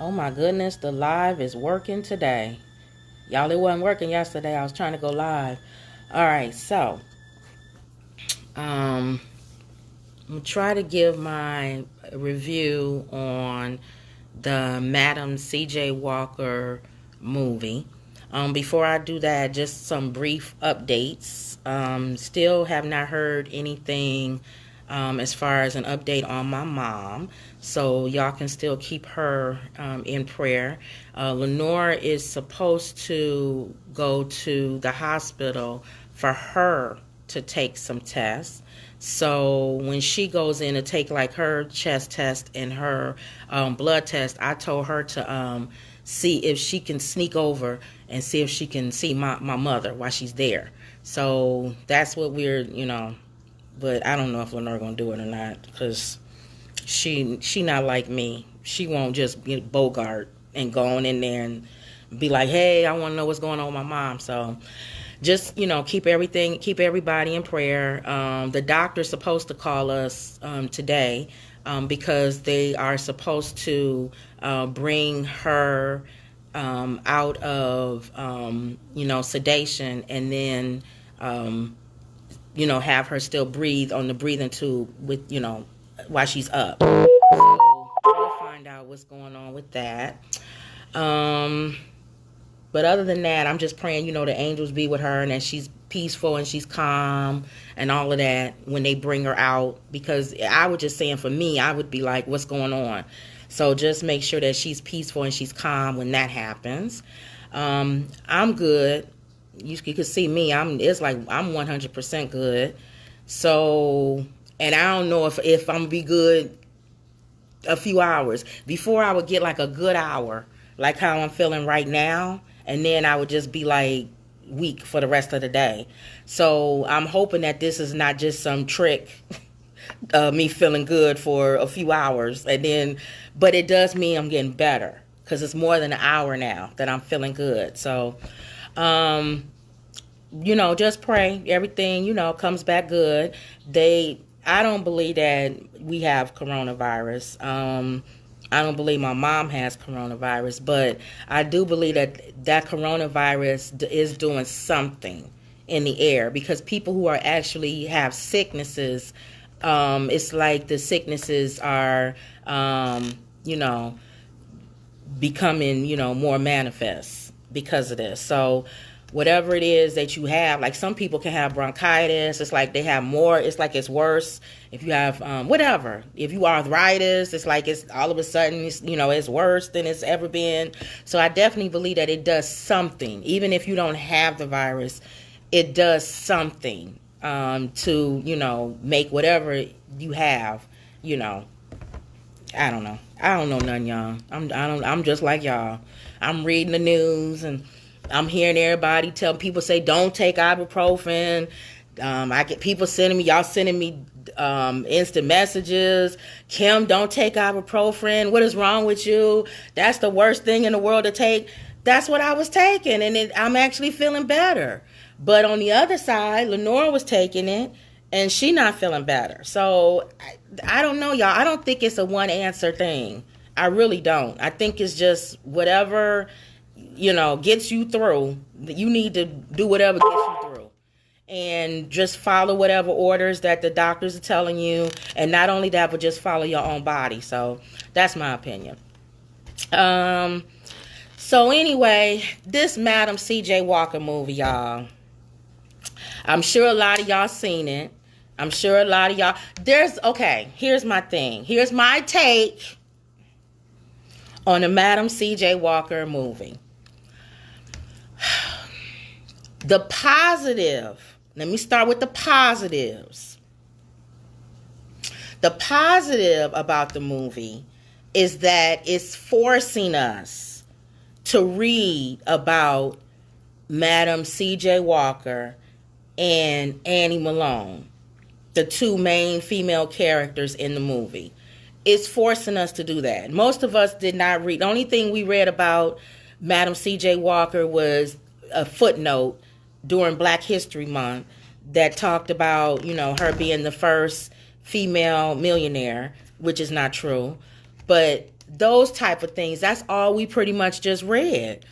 Oh my goodness, the live is working today. Y'all, it wasn't working yesterday. I was trying to go live. All right, so I'm gonna try to give my review on the Madam C.J. Walker movie. Before I do that, just some brief updates. Still have not heard anything as far as an update on my mom. So y'all can still keep her in prayer. Lenore is supposed to go to the hospital for her to take some tests. So when she goes in to take like her chest test and her blood test, I told her to see if she can sneak over and see if she can see my mother while she's there. So that's what we're. But I don't know if Lenore gonna do it or not because she not like me. She won't just get Bogart and go on in there and be like, hey, I want to know what's going on with my mom. So just keep everybody in prayer. The doctor's supposed to call us today because they are supposed to bring her out of sedation and then have her still breathe on the breathing tube with while she's up. So we'll find out what's going on with that. But other than that, I'm just praying, the angels be with her and that she's peaceful and she's calm and all of that when they bring her out. Because I was just saying, for me, I would be like, what's going on? So just make sure that she's peaceful and she's calm when that happens. I'm good. You can see me. It's like I'm 100% good. So, and I don't know if I'm gonna be good a few hours. Before I would get like a good hour, like how I'm feeling right now, and then I would just be like weak for the rest of the day. So I'm hoping that this is not just some trick, me feeling good for a few hours, but it does mean I'm getting better because it's more than an hour now that I'm feeling good. So, just pray everything, comes back good. I don't believe that we have coronavirus. I don't believe my mom has coronavirus, but I do believe that coronavirus is doing something in the air because people who are actually have sicknesses, it's like the sicknesses are, becoming, more manifest because of this. So whatever it is that you have, like some people can have bronchitis. It's like they have more. It's like it's worse. If you have whatever, if you arthritis, it's like it's all of a sudden, it's worse than it's ever been. So I definitely believe that it does something. Even if you don't have the virus, it does something to, make whatever you have, I don't know. I don't know none, y'all. I'm just like y'all. I'm reading the news and I'm hearing everybody tell people say don't take ibuprofen. I get people y'all sending me instant messages. Kim, don't take ibuprofen. What is wrong with you? That's the worst thing in the world to take. That's what I was taking, and I'm actually feeling better. But on the other side, Lenore was taking it, and she not feeling better. So I don't know, y'all. I don't think it's a one answer thing. I really don't. I think it's just whatever gets you through. You need to do whatever gets you through. And just follow whatever orders that the doctors are telling you. And not only that, but just follow your own body. So that's my opinion. So anyway, this Madam C.J. Walker movie, y'all. I'm sure a lot of y'all seen it. I'm sure a lot of y'all. Here's my thing. Here's my take on the Madam C.J. Walker movie. The positive, let me start with the positives. The positive about the movie is that it's forcing us to read about Madam C.J. Walker and Annie Malone, the two main female characters in the movie. It's forcing us to do that. Most of us did not read. The only thing we read about Madam C.J. Walker was a footnote during Black History Month that talked about, her being the first female millionaire, which is not true. But those type of things. That's all we pretty much just read.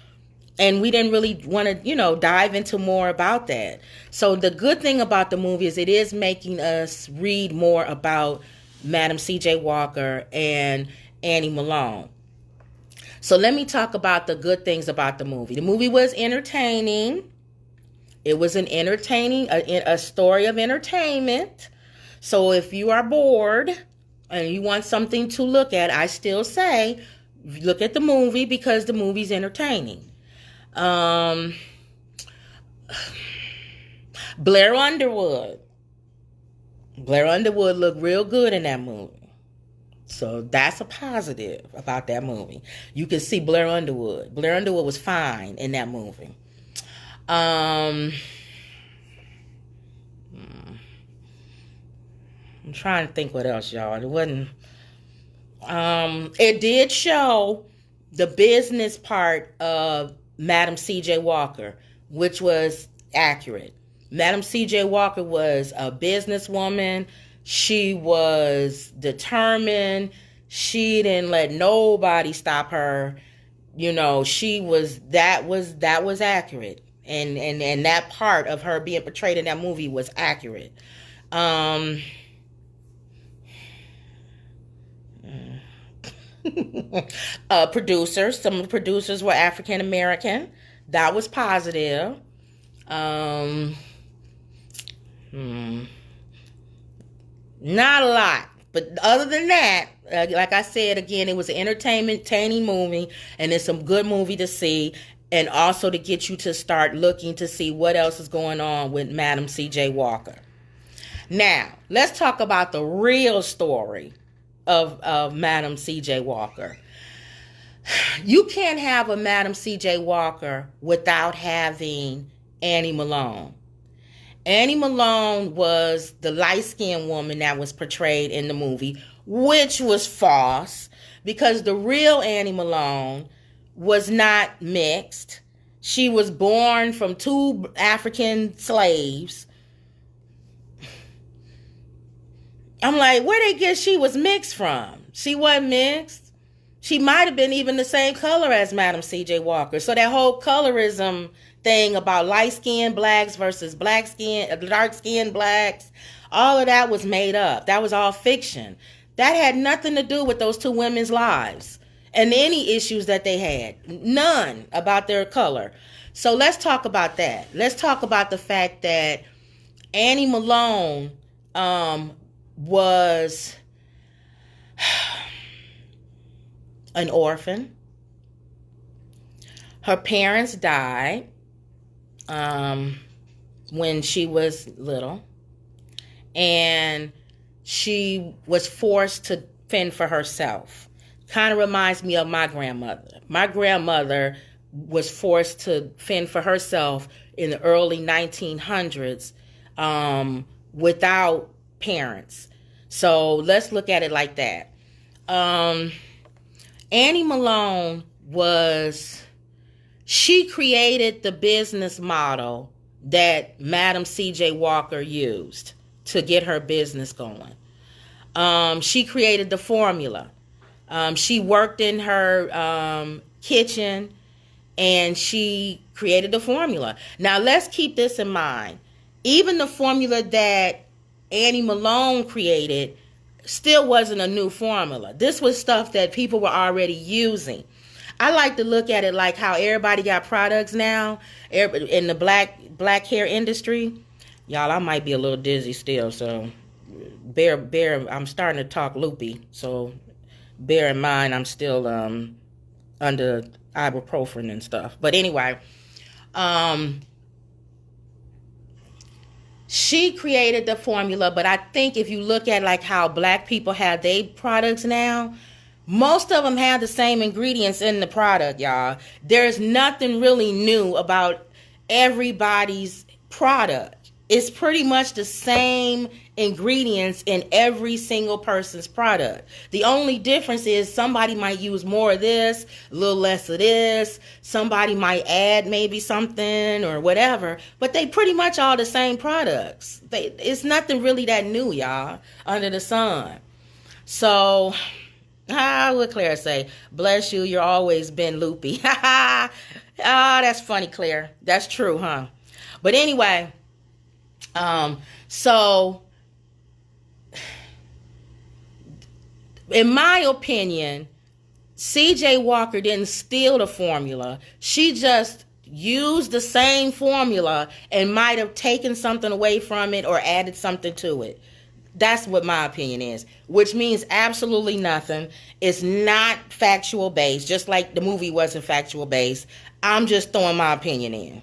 And we didn't really want to, dive into more about that. So the good thing about the movie is it is making us read more about Madam C.J. Walker and Annie Malone. So let me talk about the good things about the movie. The movie was entertaining. It was a story of entertainment. So if you are bored and you want something to look at, I still say look at the movie because the movie's entertaining. Blair Underwood looked real good in that movie. So that's a positive about that movie. You can see Blair Underwood. Blair Underwood was fine in that movie. I'm trying to think what else, y'all. It wasn't. It did show the business part of Madam C.J. Walker, which was accurate. Madam C.J. Walker was a businesswoman. She was determined. She didn't let nobody stop her. That was accurate. And that part of her being portrayed in that movie was accurate. Producers. Some of the producers were African American. That was positive. Not a lot. But other than that, like I said, again, it was an entertaining movie, and it's some good movie to see, and also to get you to start looking to see what else is going on with Madam C.J. Walker. Now, let's talk about the real story of Madam C.J. Walker. You can't have a Madam C.J. Walker without having Annie Malone. Annie Malone was the light-skinned woman that was portrayed in the movie, which was false because the real Annie Malone was not mixed. She was born from 2 African slaves. I'm like, where they get she was mixed from? She wasn't mixed. She might have been even the same color as Madam C.J. Walker. So that whole colorism thing about light-skinned blacks versus dark-skinned blacks, all of that was made up. That was all fiction. That had nothing to do with those 2 women's lives and any issues that they had. None about their color. So let's talk about that. Let's talk about the fact that Annie Malone was an orphan. Her parents died when she was little, and she was forced to fend for herself. Kind of reminds me of my grandmother. My grandmother was forced to fend for herself in the early 1900s without parents. So let's look at it like that. Annie Malone she created the business model that Madam C.J. Walker used to get her business going. She created the formula. She worked in her kitchen and she created the formula. Now let's keep this in mind. Even the formula that Annie Malone created still wasn't a new formula. This was stuff that people were already using. I like to look at it like how everybody got products now in the black hair industry. Y'all, I might be a little dizzy still, so bear. I'm starting to talk loopy, so bear in mind I'm still under ibuprofen and stuff. But anyway, she created the formula, but I think if you look at like how black people have their products now, most of them have the same ingredients in the product, y'all. There's nothing really new about everybody's product. It's pretty much the same ingredients in every single person's product. The only difference is somebody might use more of this, a little less of this. Somebody might add maybe something or whatever, but they pretty much all the same products. It's nothing really that new, y'all, under the sun. So What Claire say? Bless you, you're always been loopy. Ah, that's funny, Claire. That's true, huh? But anyway, so in my opinion, CJ Walker didn't steal the formula. She just used the same formula and might have taken something away from it or added something to it. That's what my opinion is, which means absolutely nothing. It's not factual based, just like the movie wasn't factual based. I'm just throwing my opinion in.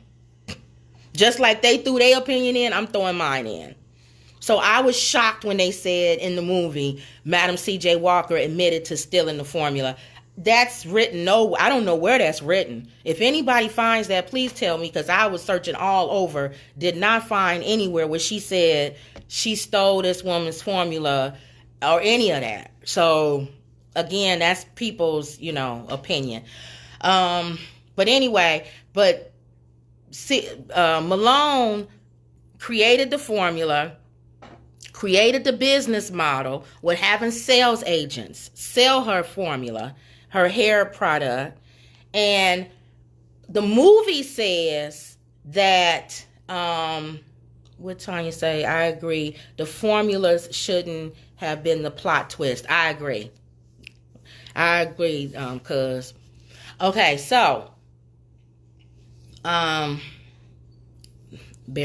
Just like they threw their opinion in, I'm throwing mine in. So I was shocked when they said in the movie, Madam C.J. Walker admitted to stealing the formula. That's written. No, I don't know where that's written. If anybody finds that, please tell me, because I was searching all over, did not find anywhere where she said she stole this woman's formula or any of that. So again, that's people's, opinion. But anyway, Malone created the formula, created the business model with having sales agents sell her formula, her hair product. And the movie says that, what Tanya say? I agree. The formulas shouldn't have been the plot twist. I agree, cuz. Okay, so, bear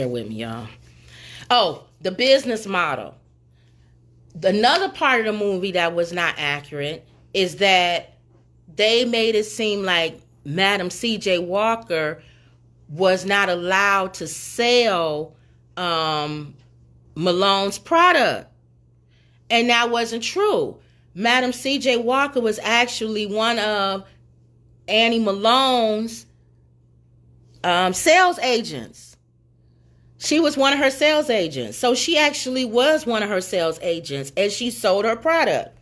with me, y'all. Oh, the business model. Another part of the movie that was not accurate is that they made it seem like Madam C.J. Walker was not allowed to sell Malone's product. And that wasn't true. Madam C.J. Walker was actually one of Annie Malone's sales agents. She was one of her sales agents. So she actually was one of her sales agents, and she sold her product.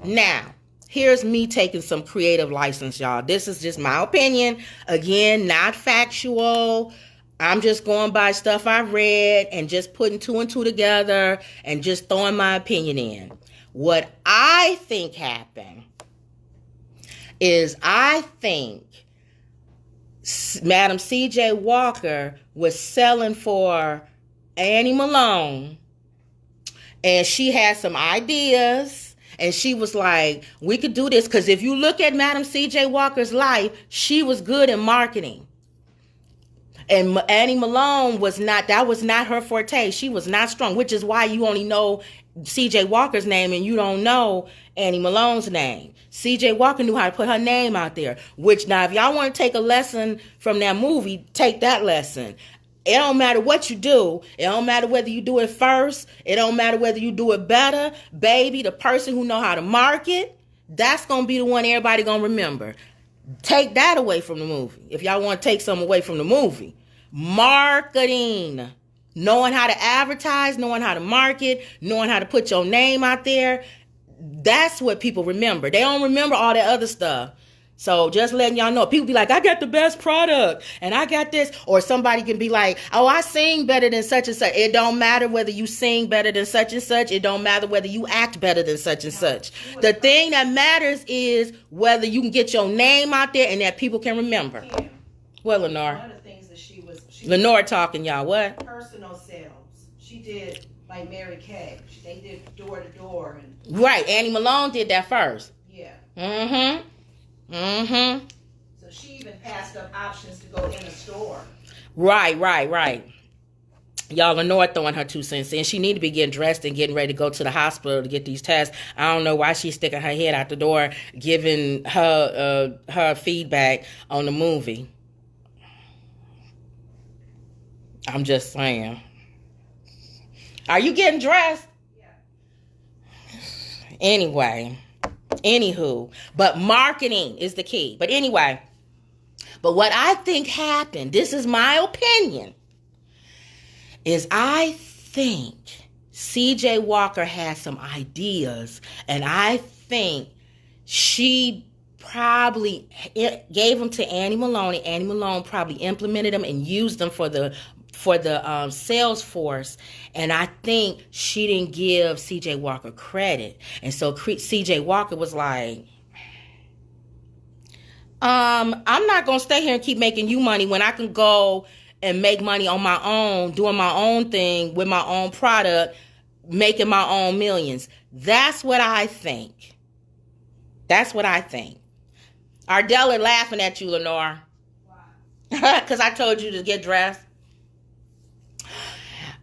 Now, here's me taking some creative license, y'all. This is just my opinion. Again, not factual. I'm just going by stuff I read and just putting two and two together and just throwing my opinion in. What I think happened is I think Madam C.J. Walker was selling for Annie Malone, and she had some ideas, and she was like, we could do this, because if you look at Madam C.J. Walker's life, she was good in marketing. And Annie Malone was not her forte. She was not strong, which is why you only know C.J. Walker's name and you don't know Annie Malone's name. C.J. Walker knew how to put her name out there, which now if y'all want to take a lesson from that movie, take that lesson. It don't matter what you do. It don't matter whether you do it first. It don't matter whether you do it better. Baby, the person who know how to market, that's going to be the one everybody going to remember. Take that away from the movie. If y'all want to take something away from the movie. Marketing. Knowing how to advertise, knowing how to market, knowing how to put your name out there. That's what people remember. They don't remember all that other stuff. So just letting y'all know. People be like, I got the best product and I got this. Or somebody can be like, oh, I sing better than such and such. It don't matter whether you sing better than such and such. It don't matter whether you act better than such and such. The thing that matters is whether you can get your name out there and that people can remember. Yeah. Well, Lenore. One of the things that she Lenore talking, y'all. What? Personal sales. She did like Mary Kay. They did door to door and. Right. Annie Malone did that first. Yeah. Mm-hmm. Mm-hmm. So she even passed up options to go in a store. Right. Y'all, Lenore throwing her 2 cents in. She need to be getting dressed and getting ready to go to the hospital to get these tests. I don't know why she's sticking her head out the door, giving her feedback on the movie. I'm just saying. Are you getting dressed? Yeah. Anywho, but marketing is the key. But anyway, but what I think happened, this is my opinion, is I think C.J. Walker had some ideas, and I think she probably gave them to Annie Malone, and Annie Malone probably implemented them and used them for the Salesforce, and I think she didn't give CJ Walker credit, and so CJ Walker was like, I'm not gonna stay here and keep making you money when I can go and make money on my own, doing my own thing with my own product, making my own millions. That's what I think. That's what I think. Ardella laughing at you, Lenore. Why? Because I told you to get dressed.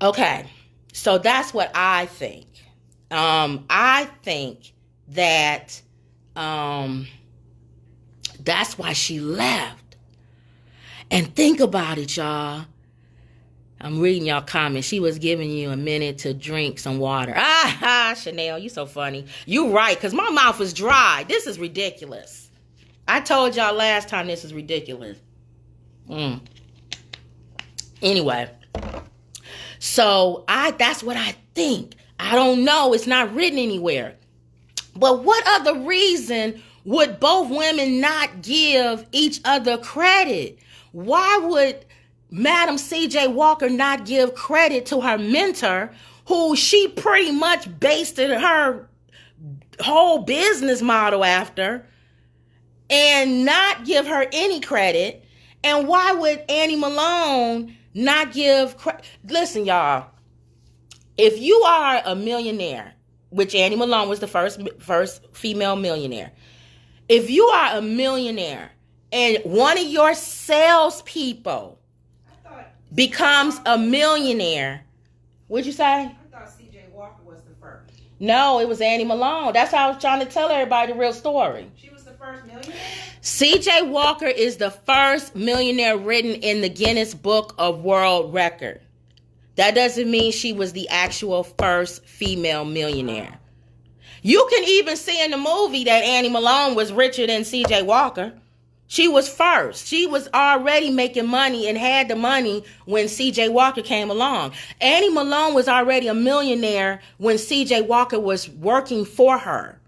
Okay, so that's what I think. I think that that's why she left. And think about it, y'all. I'm reading y'all comments. She was giving you a minute to drink some water. Chanel, you so funny. You right, because my mouth is dry. This is ridiculous. I told y'all last time this is ridiculous. Anyway. So that's what I think. I don't know. It's not written anywhere. But what other reason would both women not give each other credit? Why would Madam CJ Walker not give credit to her mentor, who she pretty much based her whole business model after, and not give her any credit? And why would Annie Malone not give credit? Listen, y'all, if you are a millionaire, which Annie Malone was the first female millionaire, if you are a millionaire and one of your salespeople becomes a millionaire, what'd you say? I thought CJ Walker was the first. No, it was Annie Malone. That's how I was trying to tell everybody the real story. She was the first millionaire? CJ Walker is the first millionaire written in the Guinness Book of World Record. That doesn't mean she was the actual first female millionaire. You can even see in the movie that Annie Malone was richer than CJ Walker. She was first. She was already making money and had the money when CJ Walker came along. Annie Malone was already a millionaire when CJ Walker was working for her.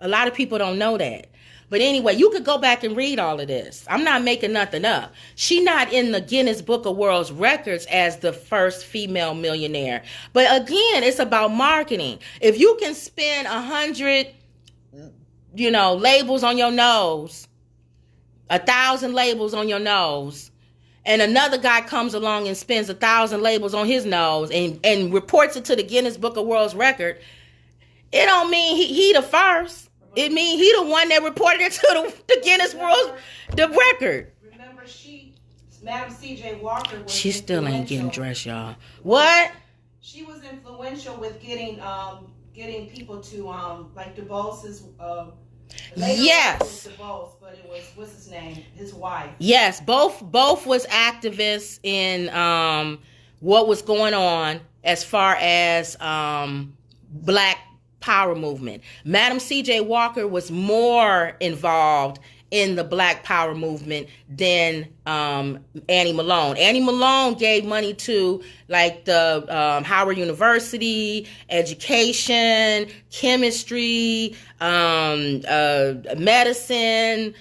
A lot of people don't know that. But anyway, you could go back and read all of this. I'm not making nothing up. She's not in the Guinness Book of World Records as the first female millionaire. But again, it's about marketing. If you can spend 100, labels on your nose, 1,000 labels on your nose, and another guy comes along and spends 1,000 labels on his nose and reports it to the Guinness Book of World Record, it don't mean he the first. It means he the one that reported it to the Guinness World Record. Remember, Madam C.J. Walker was She still ain't getting dressed, y'all. What? She was influential with getting people to like DeBose's yes. DeBose, but it was what's his name? His wife. Yes, both was activists in what was going on as far as Black Power movement. Madam C.J. Walker was more involved in the Black Power movement than Annie Malone. Annie Malone gave money to like the Howard University, education, chemistry, medicine.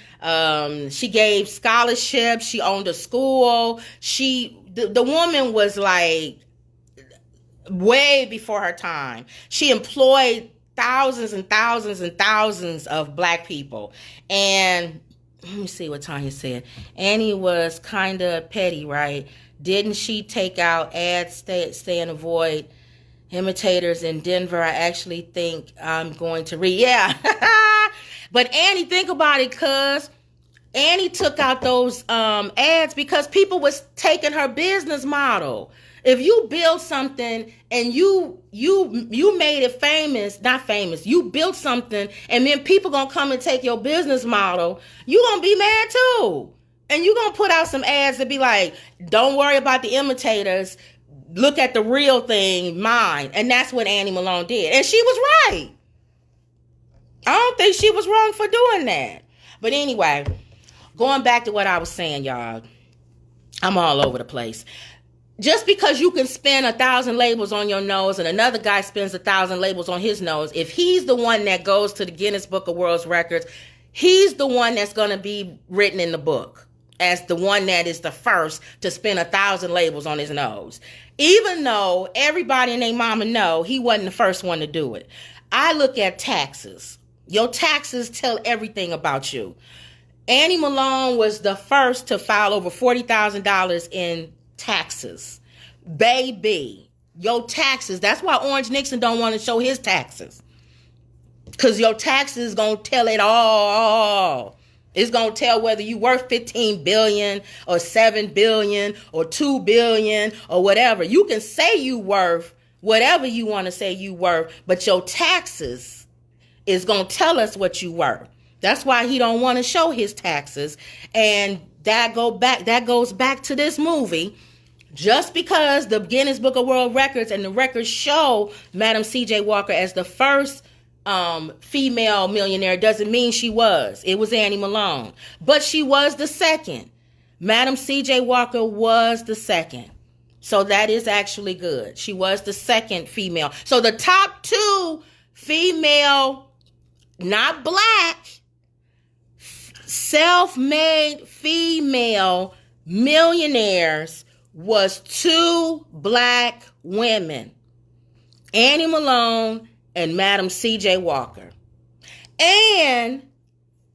She gave scholarships. She owned a school. The woman was like way before her time. She employed thousands and thousands and thousands of Black people. And let me see what Tanya said. Annie was kind of petty, right? Didn't she take out ads, stay and avoid imitators in Denver? I actually think I'm going to read. Yeah. But Annie, think about it, cuz Annie took out those ads because people was taking her business model. If you build something and you made it famous, not famous, you built something and then people gonna come and take your business model, you gonna be mad too. And you gonna put out some ads that be like, don't worry about the imitators, look at the real thing, mine. And that's what Annie Malone did. And she was right. I don't think she was wrong for doing that. But anyway, going back to what I was saying, y'all, I'm all over the place. Just because you can spend 1,000 labels on your nose and another guy spends 1,000 labels on his nose, if he's the one that goes to the Guinness Book of World Records, he's the one that's going to be written in the book. as the one that is the first to spin 1,000 labels on his nose. Even though everybody and their mama know he wasn't the first one to do it. I look at taxes. Your taxes tell everything about you. Annie Malone was the first to file over $40,000 in taxes. Baby, your taxes. That's why Orange Nixon don't want to show his taxes. Because your taxes going to tell it all. It's going to tell whether you worth $15 billion or $7 billion or $2 billion or whatever. You can say you worth whatever you want to say you worth, but your taxes is going to tell us what you worth. That's why he don't want to show his taxes. And that goes back to this movie. Just because the Guinness Book of World Records and the records show Madam C.J. Walker as the first female millionaire doesn't mean she was. It was Annie Malone. But she was the second. Madam C.J. Walker was the second. So that is actually good. She was the second female. So the top two female, not black, self-made female millionaires was two black women, Annie Malone and Madam C.J. Walker. And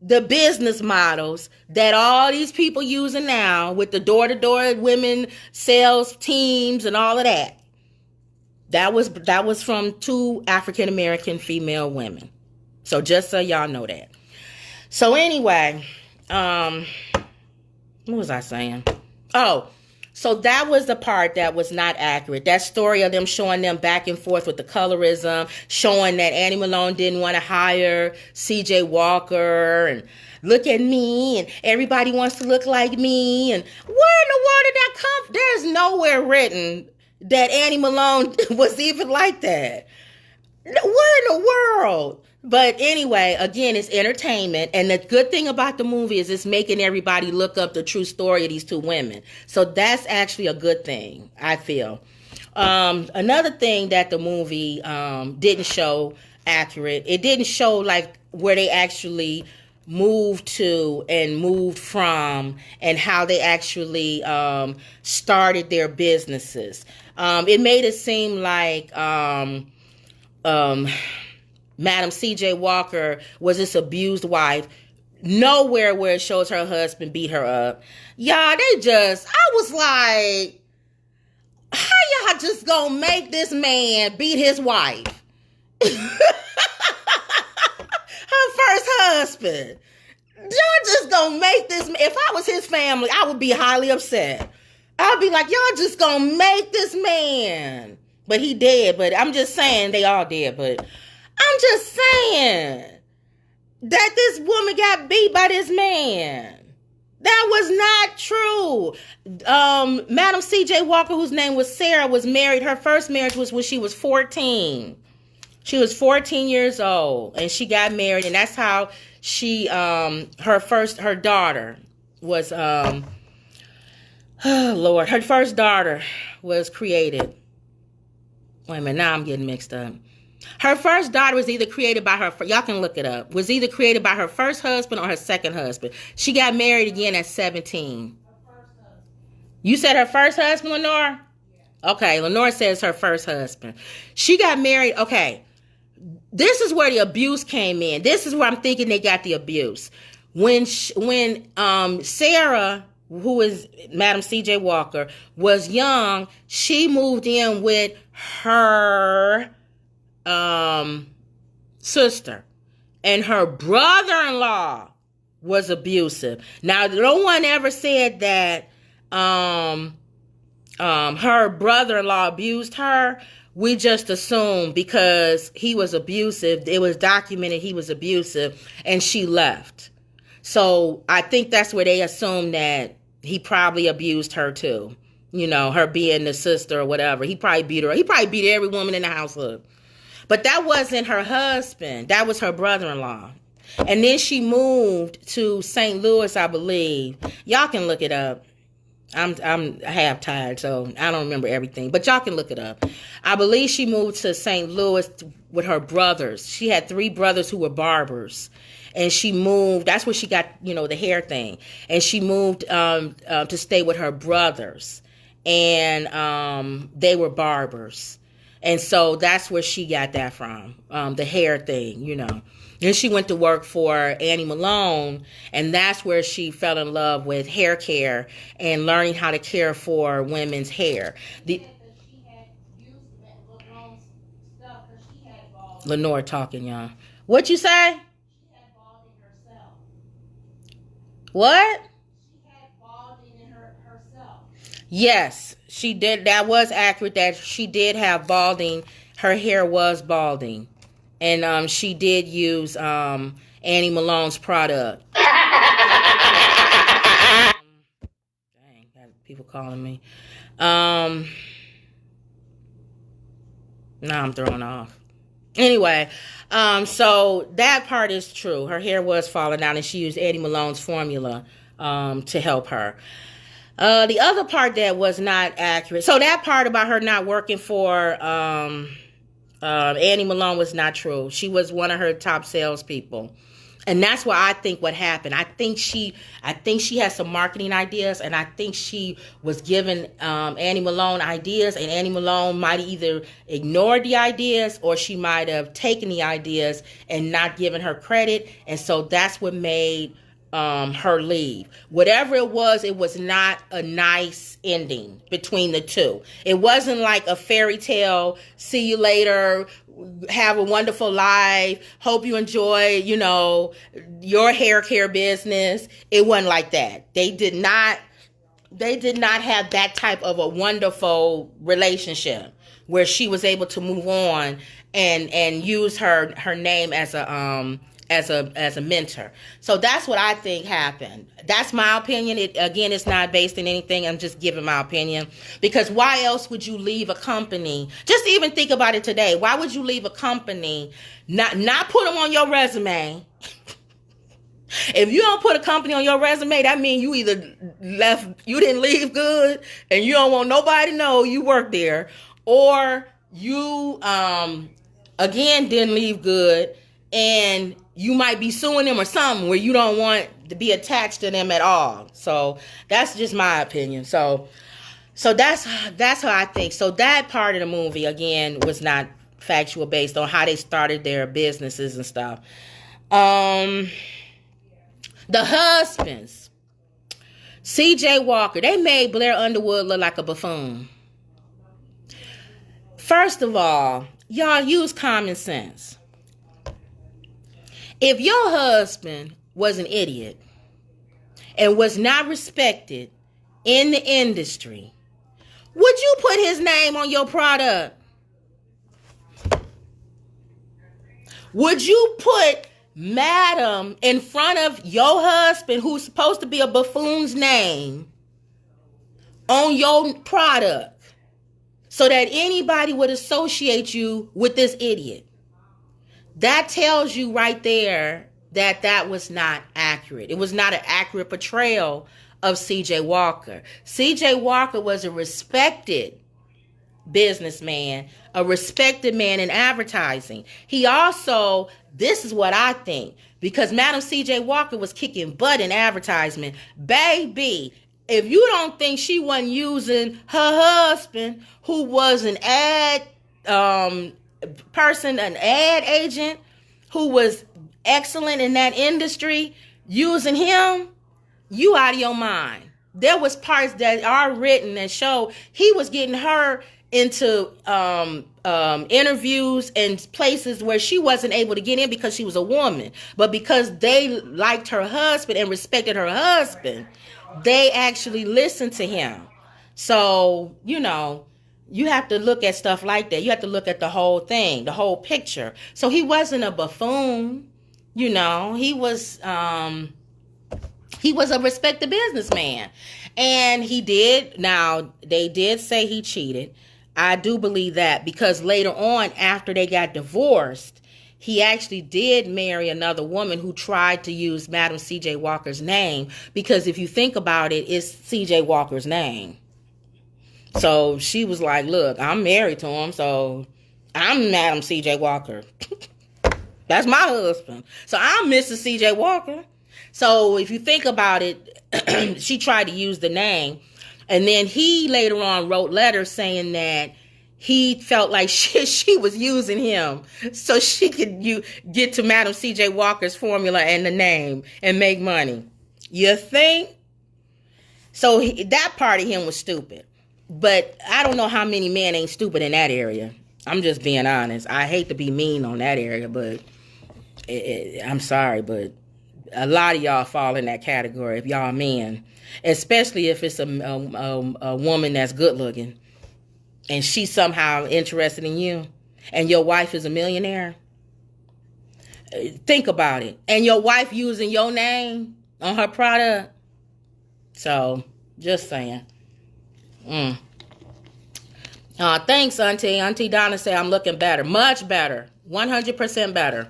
the business models that all these people using now with the door-to-door women sales teams and all of that. That was from two African-American female women. So just so y'all know that. So anyway, what was I saying? Oh, so that was the part that was not accurate. That story of them showing them back and forth with the colorism, showing that Annie Malone didn't want to hire C.J. Walker, and look at me, and everybody wants to look like me, and where in the world did that come from? There's nowhere written that Annie Malone was even like that. Where in the world? But anyway, again, it's entertainment. And the good thing about the movie is it's making everybody look up the true story of these two women. So that's actually a good thing, I feel. Another thing that the movie didn't show accurate, it didn't show like where they actually moved to and moved from and how they actually started their businesses. It made it seem like Madam C.J. Walker was this abused wife. Nowhere where it shows her husband beat her up. Y'all, I was like, how y'all just gonna make this man beat his wife? Her first husband. Y'all just gonna make this, if I was his family, I would be highly upset. I'd be like, y'all just gonna make this man. But he dead, but I'm just saying, they all dead, but I'm just saying that this woman got beat by this man. That was not true. Madam C.J. Walker, whose name was Sarah, was married. Her first marriage was when she was 14. She was 14 years old, and she got married, and that's how she, her daughter was, oh Lord, her first daughter was created. Wait a minute, now I'm getting mixed up. Her first daughter was either created by her, y'all can look it up, was either created by her first husband or her second husband. She got married again at 17. You said her first husband, Lenore? Yeah. Okay, Lenore says her first husband. She got married, okay. This is where the abuse came in. This is where I'm thinking they got the abuse. When Sarah, who is Madam C.J. Walker, was young, she moved in with her sister, and her brother-in-law was abusive. Now, no one ever said that her brother-in-law abused her. We just assumed because he was abusive, it was documented he was abusive, and she left. So I think that's where they assumed that he probably abused her too. You know, her being the sister or whatever. He probably beat her. He probably beat every woman in the household. But that wasn't her husband. That was her brother-in-law. And then she moved to St. Louis, I believe. Y'all can look it up. I'm half tired, so I don't remember everything. But y'all can look it up. I believe she moved to St. Louis with her brothers. She had 3 brothers who were barbers. and she moved. That's where she got, the hair thing. And she moved to stay with her brothers, and they were barbers. And so that's where she got that from, the hair thing. Then she went to work for Annie Malone, and that's where she fell in love with hair care and learning how to care for women's hair. Lenore talking, y'all. What you say? She had balding herself. What? She had balding in herself. Yes, she did. That was accurate. That she did have balding. Her hair was balding, and she did use Annie Malone's product. Dang, got people calling me. Now I'm thrown off. Anyway, so that part is true. Her hair was falling out, and she used Annie Malone's formula to help her. The other part that was not accurate, so that part about her not working for Annie Malone was not true. She was one of her top salespeople. And that's what I think what happened. I think she had some marketing ideas, and I think she was giving Annie Malone ideas, and Annie Malone might have either ignored the ideas or she might have taken the ideas and not given her credit. And so that's what made her leave. Whatever it was not a nice ending between the two. It wasn't like a fairy tale, see you later, have a wonderful life, hope you enjoy, your hair care business. It wasn't like that. They did not have that type of a wonderful relationship where she was able to move on and use her name as a mentor. So that's what I think happened. That's my opinion. It's not based in anything. I'm just giving my opinion. Because why else would you leave a company? Just even think about it today. Why would you leave a company, not put them on your resume? If you don't put a company on your resume, that means you either you didn't leave good and you don't want nobody to know you worked there, or you, again, didn't leave good and you might be suing them or something where you don't want to be attached to them at all. So that's just my opinion. So that's how I think. So that part of the movie, again, was not factual based on how they started their businesses and stuff. The husbands, CJ Walker, they made Blair Underwood look like a buffoon. First of all, y'all use common sense. If your husband was an idiot and was not respected in the industry, would you put his name on your product? Would you put Madam in front of your husband, who's supposed to be a buffoon's name, on your product so that anybody would associate you with this idiot? That tells you right there that was not accurate. It was not an accurate portrayal of CJ Walker. CJ Walker was a respected businessman, a respected man in advertising. He also, this is what I think, because Madam CJ Walker was kicking butt in advertisement. Baby, if you don't think she wasn't using her husband, who was an ad person, an ad agent who was excellent in that industry, using him, you out of your mind. There was parts that are written that show he was getting her into interviews and places where she wasn't able to get in because she was a woman. But because they liked her husband and respected her husband, they actually listened to him. So, you have to look at stuff like that. You have to look at the whole thing, the whole picture. So he wasn't a buffoon, he was a respected businessman. And he did, now they did say he cheated. I do believe that, because later on, after they got divorced, he actually did marry another woman who tried to use Madam CJ Walker's name, because if you think about it, it's CJ Walker's name. So she was like, look, I'm married to him, so I'm Madam CJ Walker. That's my husband. So I'm Mrs. C.J. Walker. So if you think about it, she tried to use the name. And then he later on wrote letters saying that he felt like she was using him so she could get to Madam C.J. Walker's formula and the name and make money. You think? So that part of him was stupid. But I don't know how many men ain't stupid in that area. I'm just being honest. I hate to be mean on that area, but I'm sorry, but a lot of y'all fall in that category if y'all men, especially if it's a woman that's good looking and she's somehow interested in you and your wife is a millionaire. Think about it. And your wife using your name on her product. So, just saying. Thanks, Auntie. Auntie Donna said I'm looking better. Much better. 100% better.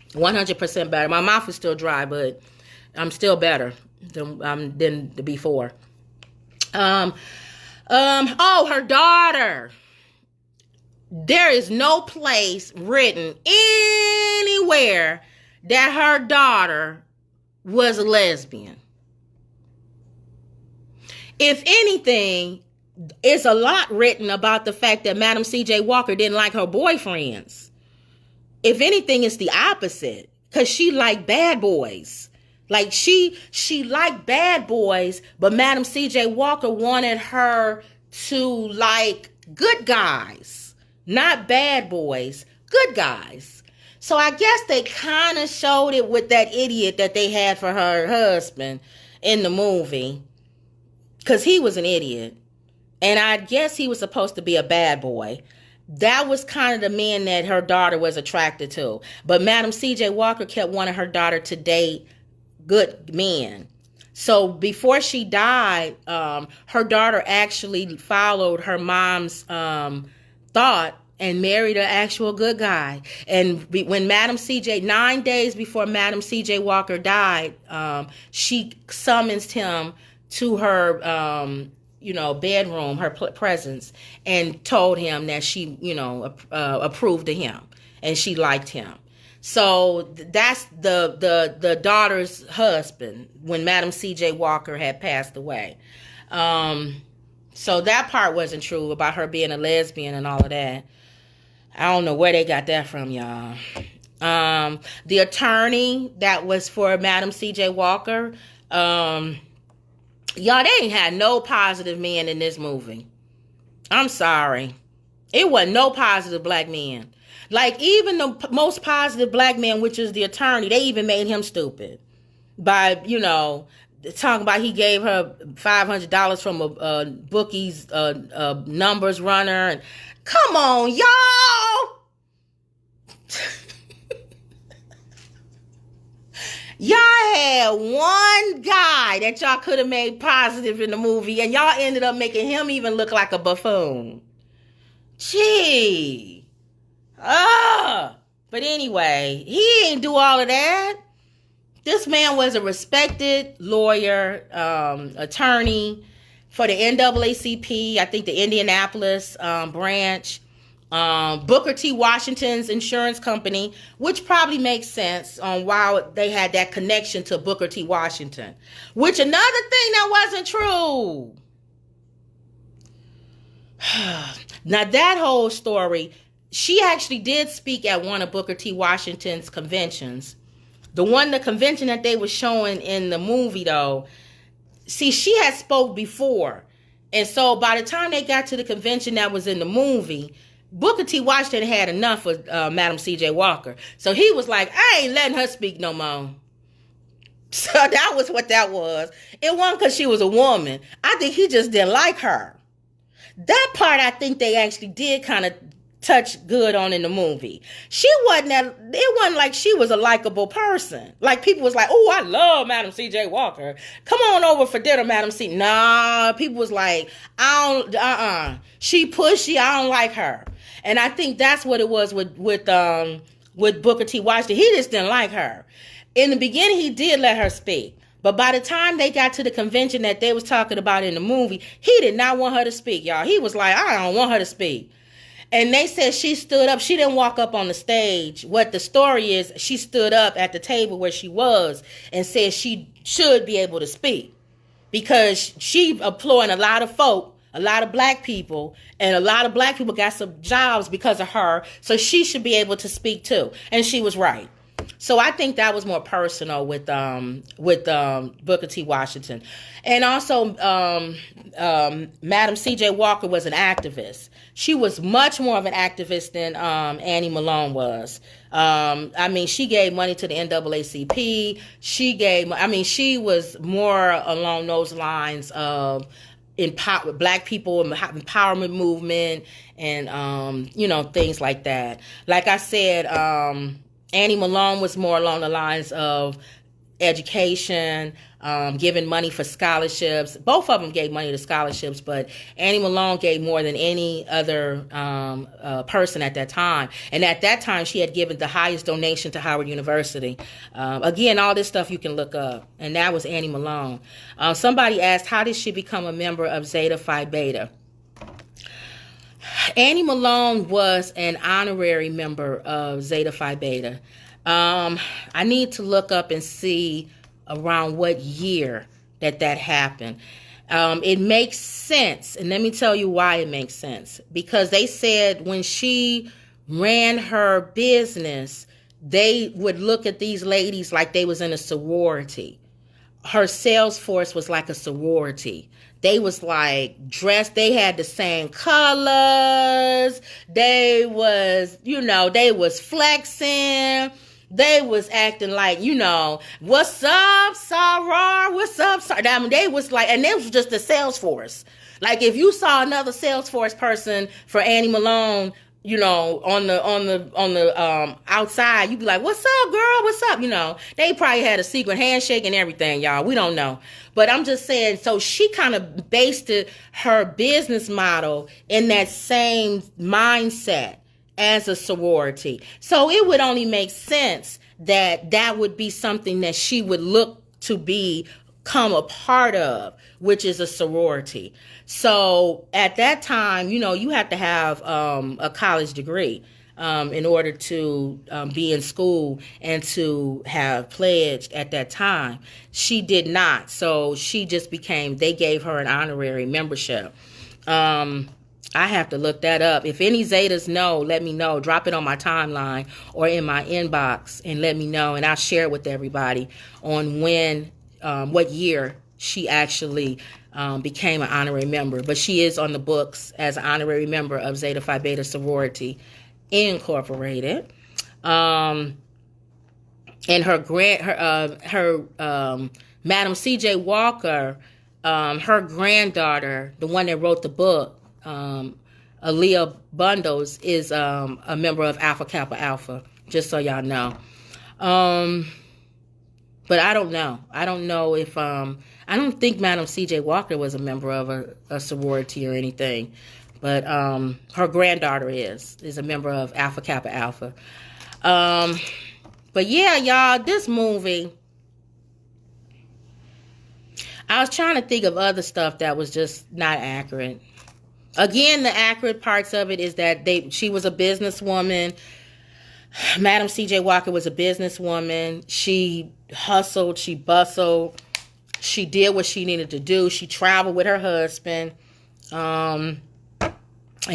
100% better. My mouth is still dry, but I'm still better than before. Her daughter. There is no place written anywhere that her daughter was a lesbian. If anything, it's a lot written about the fact that Madam C.J. Walker didn't like her boyfriends. If anything, it's the opposite. Because she liked bad boys. Like, she liked bad boys, but Madam C.J. Walker wanted her to like good guys. Not bad boys, good guys. So I guess they kind of showed it with that idiot that they had for her husband in the movie. Because he was an idiot. And I guess he was supposed to be a bad boy. That was kind of the man that her daughter was attracted to. But Madam C.J. Walker kept wanting her daughter to date good men. So before she died, her daughter actually followed her mom's thought and married an actual good guy. And when 9 days before Madam C.J. Walker died, she summons him to her, bedroom, her presence, and told him that she, approved of him and she liked him. So that's the daughter's husband when Madam C.J. Walker had passed away. So that part wasn't true about her being a lesbian and all of that. I don't know where they got that from, y'all. The attorney that was for Madam C.J. Walker, y'all, they ain't had no positive men in this movie. I'm sorry. It wasn't no positive black men. Like, even the most positive black man, which is the attorney, they even made him stupid. By, talking about he gave her $500 from a bookie's numbers runner. And come on, y'all! Y'all had one guy that y'all could have made positive in the movie, and y'all ended up making him even look like a buffoon. Gee. But anyway, he ain't do all of that. This man was a respected lawyer, attorney for the NAACP, I think the Indianapolis branch. Booker T. Washington's insurance company, which probably makes sense on why they had that connection to Booker T. Washington. Which another thing that wasn't true. Now that whole story, she actually did speak at one of Booker T. Washington's conventions. The convention that they were showing in the movie, though, see, she had spoke before. And so by the time they got to the convention that was in the movie, Booker T. Washington had enough of Madam C.J. Walker. So he was like, I ain't letting her speak no more. So that was what that was. It wasn't because she was a woman. I think he just didn't like her. That part I think they actually did kind of touch good on in the movie. It wasn't like she was a likable person. Like, people was like, oh, I love Madam C.J. Walker. Come on over for dinner, Madam C. Nah, people was like, she pushy, I don't like her. And I think that's what it was with Booker T. Washington. He just didn't like her. In the beginning, he did let her speak. But by the time they got to the convention that they was talking about in the movie, he did not want her to speak, y'all. He was like, I don't want her to speak. And they said she stood up. She didn't walk up on the stage. What the story is, she stood up at the table where she was and said she should be able to speak, because she employing a lot of folk, a lot of black people, and a lot of black people got some jobs because of her. So she should be able to speak too. And she was right. So I think that was more personal with Booker T. Washington. And also Madam C.J. Walker was an activist. She was much more of an activist than Annie Malone was. I mean, she gave money to the NAACP. She was more along those lines of black people, empowerment movement, and things like that. Like I said, Annie Malone was more along the lines of education, giving money for scholarships. Both of them gave money to scholarships, but Annie Malone gave more than any other person at that time. And at that time, she had given the highest donation to Howard University. Again, all this stuff you can look up. And that was Annie Malone. Somebody asked, how did she become a member of Zeta Phi Beta? Annie Malone was an honorary member of Zeta Phi Beta. I need to look up and see around what year that happened. It makes sense, and let me tell you why it makes sense. Because they said when she ran her business, they would look at these ladies like they was in a sorority. Her sales force was like a sorority. They was like dressed, they had the same colors, they was flexing, they was acting like, what's up, Sarah, what's up, Sarah? I mean, they was like, and it was just the sales force. Like, if you saw another sales force person for Annie Malone, on the outside, you'd be like, what's up, girl? What's up? They probably had a secret handshake and everything, y'all. We don't know. But I'm just saying, so she kind of based her business model in that same mindset as a sorority. So it would only make sense that would be something that she would look to become a part of, which is a sorority. So at that time, you have to have a college degree in order to be in school and to have pledged at that time. She did not. So she just they gave her an honorary membership. I have to look that up. If any Zetas know, let me know. Drop it on my timeline or in my inbox and let me know, and I'll share it with everybody on what year she actually became an honorary member. But she is on the books as an honorary member of Zeta Phi Beta Sorority Incorporated. And her Madam C.J. Walker, her granddaughter, the one that wrote the book, Aaliyah Bundles, is a member of Alpha Kappa Alpha, just so y'all know. But I don't know. I don't know if I don't think Madam C.J. Walker was a member of a sorority or anything. But her granddaughter is a member of Alpha Kappa Alpha. But yeah, y'all, this movie, I was trying to think of other stuff that was just not accurate. Again, the accurate parts of it is that she was a businesswoman. Madam C.J. Walker was a businesswoman. She hustled, she bustled, she did what she needed to do. She traveled with her husband, and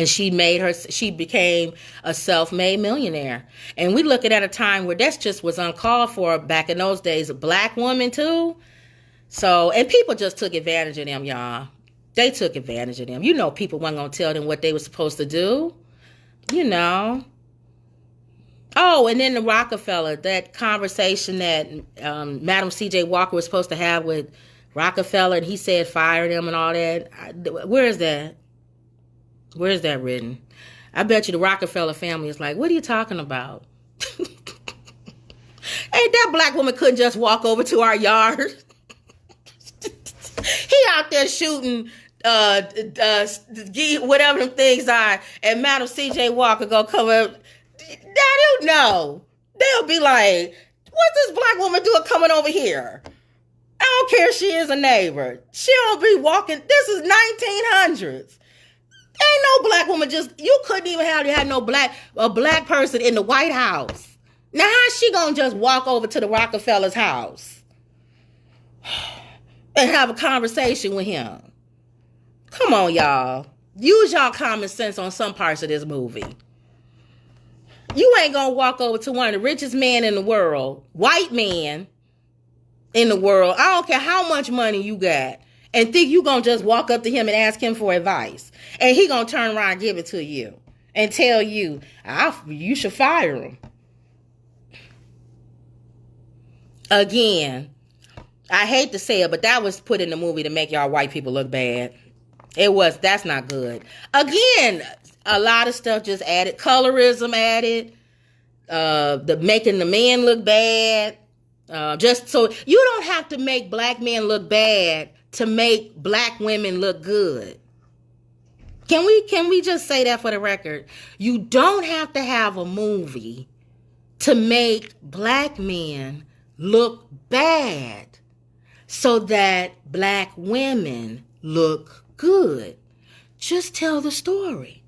she became a self-made millionaire. And we look at a time where that just was uncalled for back in those days. A black woman too. So, and people just took advantage of them, y'all. They took advantage of them. People weren't going to tell them what they were supposed to do. Oh, and then the Rockefeller, that conversation that Madam C.J. Walker was supposed to have with Rockefeller, and he said fire them and all that. Where is that? Where is that written? I bet you the Rockefeller family is like, what are you talking about? Ain't that black woman couldn't just walk over to our yard? He out there shooting whatever them things are, and Madam C.J. Walker go come up. Now know. They'll be like, what's this black woman doing coming over here? I don't care if she is a neighbor. She don't be walking. This is 1900s. Ain't no black woman you couldn't even have no a black person in the White House. Now how's she gonna just walk over to the Rockefeller's house and have a conversation with him? Come on, y'all. Use y'all common sense on some parts of this movie. You ain't gonna walk over to one of the richest men in the world, white man in the world, I don't care how much money you got, and think you gonna just walk up to him and ask him for advice. And he gonna turn around and give it to you and tell you, you should fire him. Again, I hate to say it, but that was put in the movie to make y'all white people look bad. That's not good. Again, a lot of stuff just added. Colorism added. The making the men look bad. Just so you don't have to make black men look bad to make black women look good. Can we just say that for the record? You don't have to have a movie to make black men look bad so that black women look good. Just tell the story.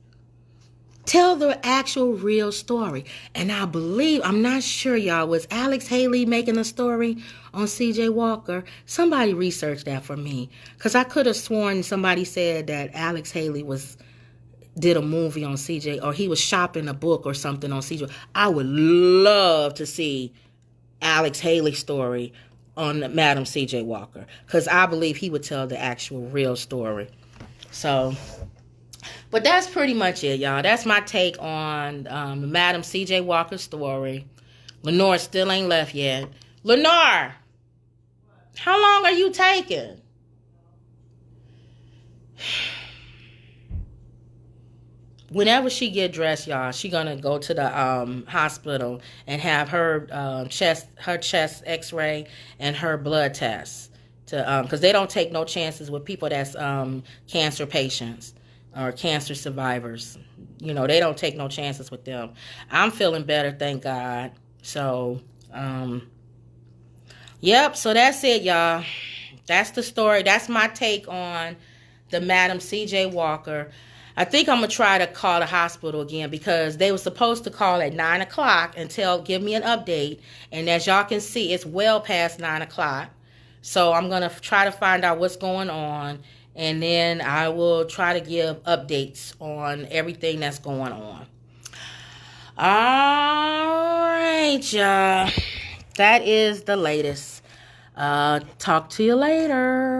Tell the actual real story. And I'm not sure, y'all, was Alex Haley making a story on CJ Walker? Somebody research that for me. Because I could have sworn somebody said that Alex Haley did a movie on CJ, or he was shopping a book or something on CJ. I would love to see Alex Haley's story on Madam CJ Walker. Because I believe he would tell the actual real story. So... but that's pretty much it, y'all. That's my take on Madam C.J. Walker story. Lenore still ain't left yet. Lenore, how long are you taking? Whenever she get dressed, y'all, she gonna go to the hospital and have her chest X-ray and her blood test because they don't take no chances with people that's cancer patients or cancer survivors. You know, they don't take no chances with them. I'm feeling better, thank God. So, yep, so that's it, y'all. That's the story. That's my take on the Madam CJ Walker. I think I'm going to try to call the hospital again because they were supposed to call at 9 o'clock and give me an update. And as y'all can see, it's well past 9 o'clock. So I'm going to try to find out what's going on. And then I will try to give updates on everything that's going on. All right, y'all. That is the latest. Talk to you later.